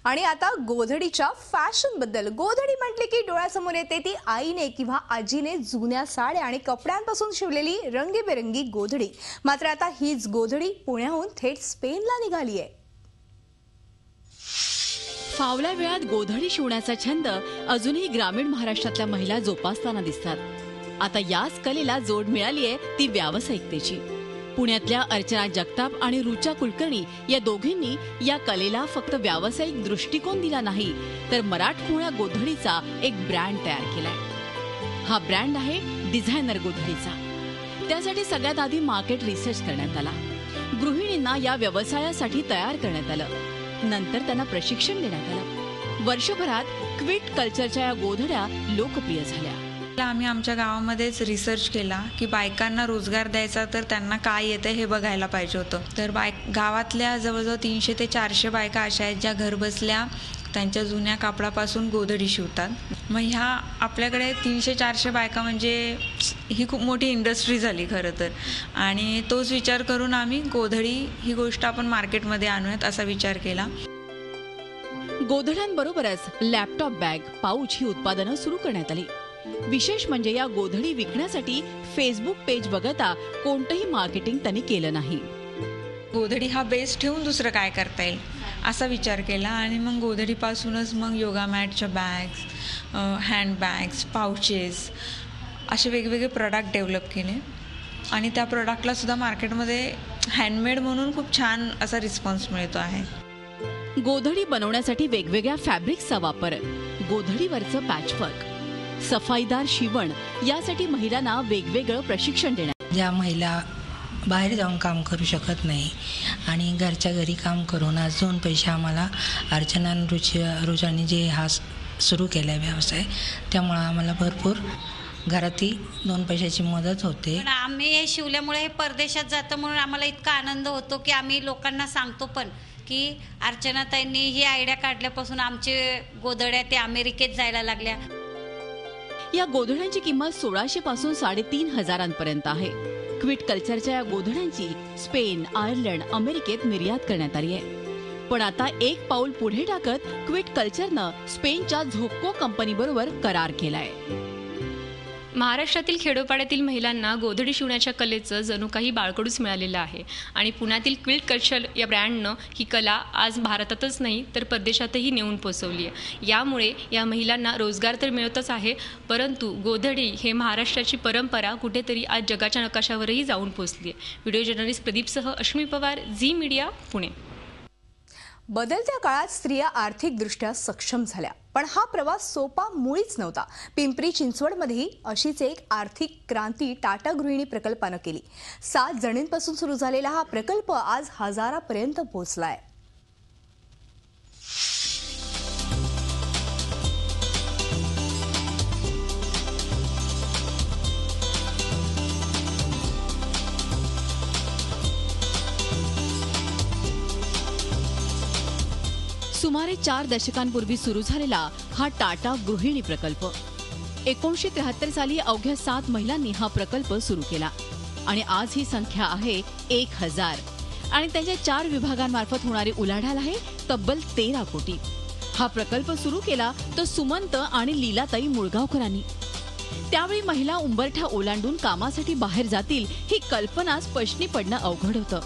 आणि आता गोधडीच्या फॅशन बद्दल. गोधडी म्हटले की डोळ्यासमोर येते ती आईने किंवा आजीने जुन्या साड्या आणि कपड्यांपासून शिवलेली रंगीबेरंगी गोधडी. मात्र आता हीच गोधडी पुण्याहून थेट स्पेनला निघाली आहे. फावल्या वेळात गोधडी शिवण्याचा छंद अजूनही ग्रामीण महाराष्ट्रातल्या महिला जोपासताना दिसतात. आता याच कलेला जोड मिळाली आहे ती व्यावसायिकतेची. पुण्यातल्या अर्चना जगताप आणि रुचा कुलकर्णी या दोघींनी या कलेला फक्त व्यावसायिक दृष्टिकोन दिला नाही, तर मराठमोळ्या गोधडीचा एक ब्रँड तयार केलाय. हा ब्रँड आहे डिझायनर गोधडीचा. त्यासाठी सगळ्यात आधी मार्केट रिसर्च करण्यात आला. गृहिणींना या व्यवसायासाठी तयार करण्यात आलं. नंतर त्यांना प्रशिक्षण देण्यात आलं. वर्षभरात क्विट कल्चरच्या या गोधड्या लोकप्रिय झाल्या. आम्ही आमच्या गावामध्येच रिसर्च केला की बायकांना रोजगार द्यायचा तर त्यांना काय येतं हे बघायला पाहिजे होतं. तर गावातल्या जवळजवळ 300 ते 400 बायका अशा आहेत ज्या घरबसल्या त्यांच्या जुन्या कापडापासून गोधडी शिवतात. मग ह्या आपल्याकडे 300-400 बायका म्हणजे ही खूप मोठी इंडस्ट्री झाली खरं तर. आणि तोच विचार करून आम्ही गोधडी ही गोष्ट आपण मार्केटमध्ये आणूयात असा विचार केला. गोधड्यांबरोबरच लॅपटॉप बॅग, पाऊच ही उत्पादनं सुरू करण्यात आली. विशेष म्हणजे या गोधडी विकण्यासाठी फेसबुक पेज वगळता कोणतंही मार्केटिंग त्यांनी केलं नाही. गोधडी हा बेस ठेवून दुसरं काय करता येईल असा विचार केला. आणि मग गोधडीपासूनच मग योगा मॅटच्या बॅग्स, हँडबॅग्स, पाउचेस असे वेगवेगळे प्रोडक्ट डेव्हलप केले. आणि त्या प्रोडक्टला सुद्धा मार्केटमध्ये हँडमेड म्हणून खूप छान असा रिस्पॉन्स मिळतो आहे. गोधडी बनवण्यासाठी वेगवेगळ्या फॅब्रिक्सचा वापर, गोधडीवरचं पॅचवर्क, सफाईदार शिवण यासाठी महिलांना वेगवेगळं प्रशिक्षण देण्यात. ज्या महिला बाहेर जाऊन काम करू शकत नाही आणि घरच्या घरी काम करून आज 2 पैसे आम्हाला अर्चना रुचानी जे हा सुरू केला आहे व्यवसाय, त्यामुळं आम्हाला भरपूर घरातही 2 पैशाची मदत होते. पण आम्ही हे शिवल्यामुळे हे परदेशात जातं म्हणून आम्हाला इतका आनंद होतो की आम्ही लोकांना सांगतो पण की अर्चनाताईंनी ही आयडिया काढल्यापासून आमचे गोधड्या ते अमेरिकेत जायला लागल्या. या गोधड्यांची किंमत 1600 पासून 3500 पर्यंत आहे. क्विट कल्चरच्या या गोधड्यांची स्पेन, आयर्लंड, अमेरिकेत निर्यात करण्यात आली आहे. पण आता एक पाऊल पुढे टाकत क्विट कल्चरनं स्पेनच्या झोक्को कंपनीबरोबर करार केलाय. महाराष्ट्रातील खेडोपाड्यातील महिलांना गोधडी शिवण्याच्या कलेचं जणू काही बाळकडूच मिळालेलं आहे. आणि पुण्यातील क्विट कल्चर या ब्रँडनं ही कला आज भारतातच नाही तर परदेशातही नेऊन पोचवली आहे. यामुळे या महिलांना रोजगार तर मिळतच आहे, परंतु गोधडी हे महाराष्ट्राची परंपरा कुठेतरी आज जगाच्या नकाशावरही जाऊन पोचली आहे. व्हिडिओ जर्नलिस्ट प्रदीपसह अश्मी पवार, झी मीडिया, पुणे. बदलत्या काळात स्त्रिया आर्थिकदृष्ट्या सक्षम झाल्या, पण हा प्रवास सोपा मुळीच नव्हता. पिंपरी चिंचवडमध्येही अशीच एक आर्थिक क्रांती टाटा गृहिणी प्रकल्पानं केली. 7 जणींपासून सुरू झालेला हा प्रकल्प आज हजारापर्यंत पोहोचलाय. सुमारे 4 दशकांपूर्वी सुरू झालेला हा टाटा गृहिणी प्रकल्प. 1973 साली अवघ्या 7 महिलांनी हा प्रकल्प सुरू केला आणि आज ही संख्या आहे 1000. आणि त्यांच्या 4 विभागांमार्फत होणारी उलाढाल आहे तब्बल 13 कोटी. हा प्रकल्प सुरू केला तो सुमंत आणि लीलाताई मुळगावकरांनी. त्यावेळी महिला उंबरठा ओलांडून कामासाठी बाहेर जातील ही कल्पना स्पष्टी पडणं अवघड होतं.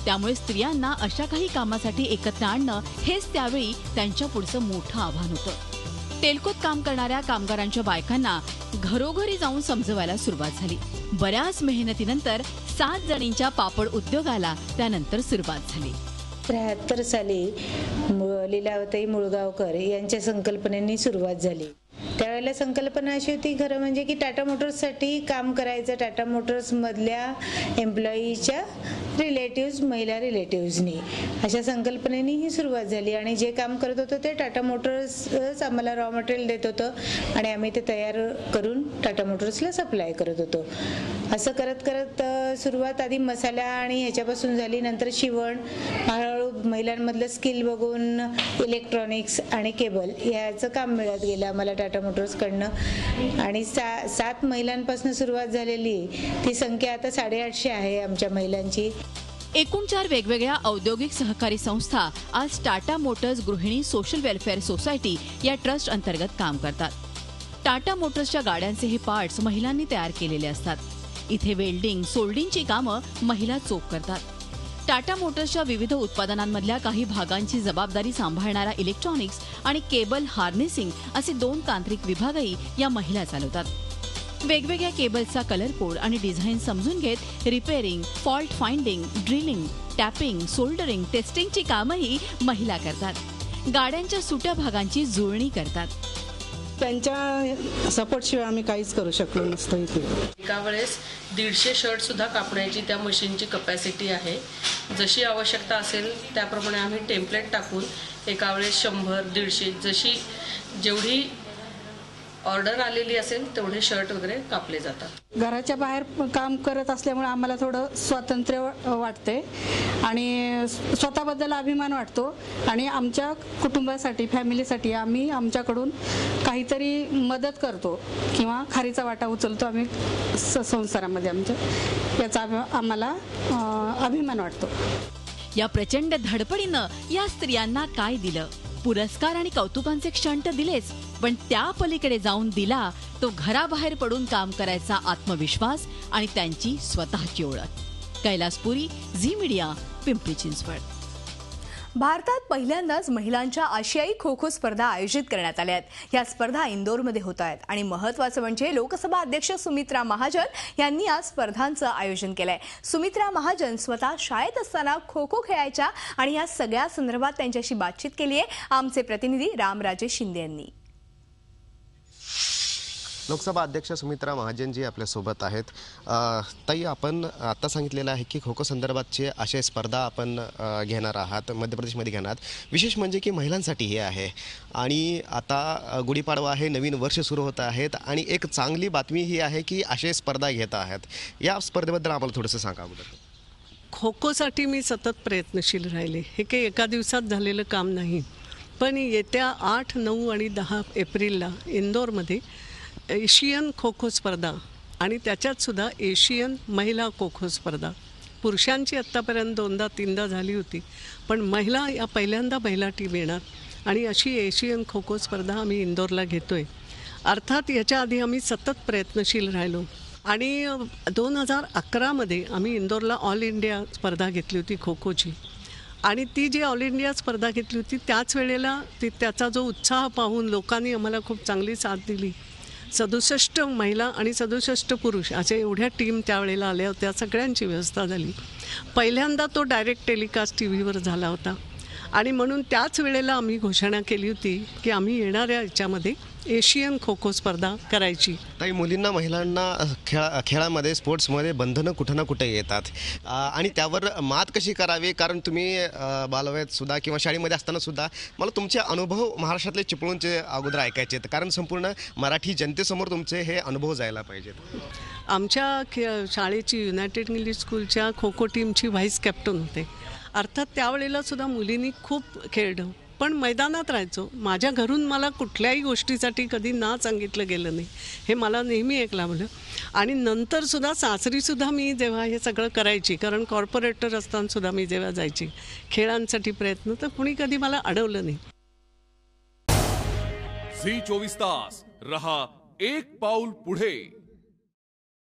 त्यामुळे स्त्रियांना अशा काही कामासाठी एकत्र आणणं हेच त्यावेळी त्यांच्या पुढचं मोठं आव्हान होतं. तेलकोत काम करणाऱ्या कामगारांच्या बायकांना घरोघरी जाऊन समजवायला सुरुवात झाली. बऱ्याच मेहनतीनंतर 7 जणींच्या पापड उद्योगाला त्यानंतर सुरुवात झाली. 73 साली लीलावताई मुळगावकर यांच्या संकल्पनेनी सुरुवात झाली. त्यावेळेला संकल्पना अशी होती खरं म्हणजे की टाटा मोटर्ससाठी काम करायचं. टाटा मोटर्स मधल्या एम्प्लॉईच्या रिलेटिव्स, महिला रिलेटिव्सनी अशा संकल्पनेनी ही सुरुवात झाली. आणि जे काम करत होतं ते टाटा मोटर्सच आम्हाला रॉ मटेरियल देत होतं आणि आम्ही ते तयार करून टाटा मोटर्सला सप्लाय करत होतो. असं करत करत सुरुवात आधी मसाला आणि ह्याच्यापासून झाली, नंतर शिवण, हळूहळू महिलांमधलं स्किल बघून इलेक्ट्रॉनिक्स आणि केबल ह्याचं काम मिळत गेलं आम्हाला टाटा मोटर्सकडनं. आणि 7 महिलांपासून सुरुवात झालेली ती संख्या आता 850 आहे आमच्या महिलांची. एकूण 4 वेगवेगळ्या औद्योगिक सहकारी संस्था आज टाटा मोटर्स गृहिणी सोशल वेलफेअर सोसायटी या ट्रस्ट अंतर्गत काम करतात. टाटा मोटर्सच्या गाड्यांचे हे पार्ट्स महिलांनी तयार केलेले असतात. इथे वेल्डिंग, सोल्डिंगची कामं महिला चोख करतात. टाटा मोटर्सच्या विविध उत्पादनांमधल्या काही भागांची जबाबदारी सांभाळणारा इलेक्ट्रॉनिक्स आणि केबल हार्नेसिंग असे 2 तांत्रिक विभागही या महिला चालवतात. वेगवेगळ्या केबल्सचा कलर कोड आणि डिझाईन समजून घेत repairing, fault finding, drilling, tapping, soldering, टेस्टिंगची कामही महिला करतात. गाड्यांच्या सुट्या भागांची जुळणी करतात. त्यांच्या सपोर्टशिवाय आम्ही काहीच करू शकलो नसतो. इथे एका वेळेस 150 शर्ट सुद्धा कापण्याची त्या मशीनची कपॅसिटी आहे. जशी आवश्यकता असेल त्याप्रमाणे आम्ही टेम्पलेट टाकून एका वेळेस 100, 150 जशी जेवढी ऑर्डर आलेली असेल तेवढे शर्ट वगैरे कापले जातात. घराच्या बाहेर काम करत असल्यामुळे आम्हाला थोडं स्वातंत्र्य वाटते आणि स्वतःबद्दल अभिमान वाटतो आणि आमच्या कुटुंबासाठी, फॅमिलीसाठी आम्ही आमच्याकडून काहीतरी मदत करतो किंवा खारीचा वाटा उचलतो आम्ही संसारामध्ये आमच्या. याचा आम्हाला अभिमान वाटतो. या प्रचंड धडपडीनं या स्त्रियांना काय दिलं? पुरस्कार आणि कौतुकांचे क्षण तर दिलेच, पण त्या पलीकडे जाऊन दिला तो घराबाहेर पडून काम करायचा आत्मविश्वास आणि त्यांची स्वतःची ओळख. कैलासपुरी, झी मीडिया, पिंपरी चिंचवड. भारतात पहिल्यांदाच महिलांच्या आशियाई खो खो स्पर्धा आयोजित करण्यात आल्या आहेत. या स्पर्धा इंदोरमध्ये होत आहेत आणि महत्त्वाचं म्हणजे लोकसभा अध्यक्ष सुमित्रा महाजन यांनी या स्पर्धांचं आयोजन केलंय. सुमित्रा महाजन स्वतः शाळेत असताना खो खो खेळायच्या आणि या सगळ्या संदर्भात त्यांच्याशी बातचीत केली आहे आमचे प्रतिनिधी रामराजे शिंदे यांनी. लोकसभा अध्यक्ष सुमित्रा महाजनजी आपल्यासोबत आहेत. ताई, आपण आता सांगितलेलं आहे की खो खो संदर्भातची अशा स्पर्धा आपण घेणार आहात, मध्य प्रदेशमध्ये घेणार. विशेष म्हणजे की महिलांसाठी हे आहे आणि आता गुढीपाडवा आहे, नवीन वर्ष सुरू होत आहेत आणि एक चांगली बातमी ही आहे की अशा स्पर्धा घेत आहेत. या स्पर्धेबद्दल आम्हाला थोडंसं सांगा. खो खोसाठी मी सतत प्रयत्नशील राहिले. हे काही एका दिवसात झालेलं काम नाही, पण येत्या 8, 9 आणि 10 एप्रिलला इंदोरमध्ये एशियन खो खो स्पर्धा आणि त्याच्यात सुद्धा एशियन महिला खो खो स्पर्धा, पुरुषांची आत्तापर्यंत 2दा-3दा झाली होती, पण महिला या पहिल्यांदा महिला टीम येणार आणि अशी एशियन खो खो स्पर्धा आम्ही इंदोरला घेतो आहे. अर्थात याच्या आधी आम्ही सतत प्रयत्नशील राहिलो आणि 2011मध्ये आम्ही इंदोरला ऑल इंडिया स्पर्धा घेतली होती खो खोची आणि ती जी ऑल इंडिया स्पर्धा घेतली होती त्याच वेळेला त्याचा जो उत्साह पाहून लोकांनी आम्हाला खूप चांगली साथ दिली. 67 महिला आणि 67 पुरुष अशा एवढ्या टीम त्यावेळेला आल्या होत्या. सगळ्यांची व्यवस्था झाली. पहिल्यांदा तो डायरेक्ट टेलिकास्ट TV वर झाला होता आणि म्हणून त्याच वेळेला आम्ही घोषणा केली होती की आम्ही येणाऱ्या याच्यामध्ये एशियन खो खो स्पर्धा करायची. ताई, मुलींना, महिलांना खेळामध्ये, स्पोर्ट्समध्ये बंधनं कुठं ना कुठे येतात आणि त्यावर मात कशी करावी? कारण तुम्ही बालवयात सुद्धा किंवा शाळेमध्ये असताना सुद्धा मला तुमचे अनुभव महाराष्ट्रातले चिपळूणचे अगोदर ऐकायचे आहेत, कारण संपूर्ण मराठी जनतेसमोर तुमचे हे अनुभव जायला पाहिजेत. आमच्या शाळेची युनायटेड इंग्लिश स्कूलच्या खो खो टीमची व्हाईस कॅप्टन होते. अर्थात त्यावेळेला सुद्धा मुलींनी खूप खेळलं, पण मैदानात राहायचो. माझ्या घरून मला कुठल्याही गोष्टीसाठी कधी ना सांगितलं गेलं नाही, हे मला नेहमी एक लाभलं. आणि नंतरसुद्धा सासरीसुद्धा मी जेव्हा हे सगळं करायची, कारण कॉर्पोरेटर असतानासुद्धा मी जेव्हा जायची खेळांसाठी प्रयत्न, तर कुणी कधी मला अडवलं नाही. झी 24 तास रहा एक पाऊल पुढे.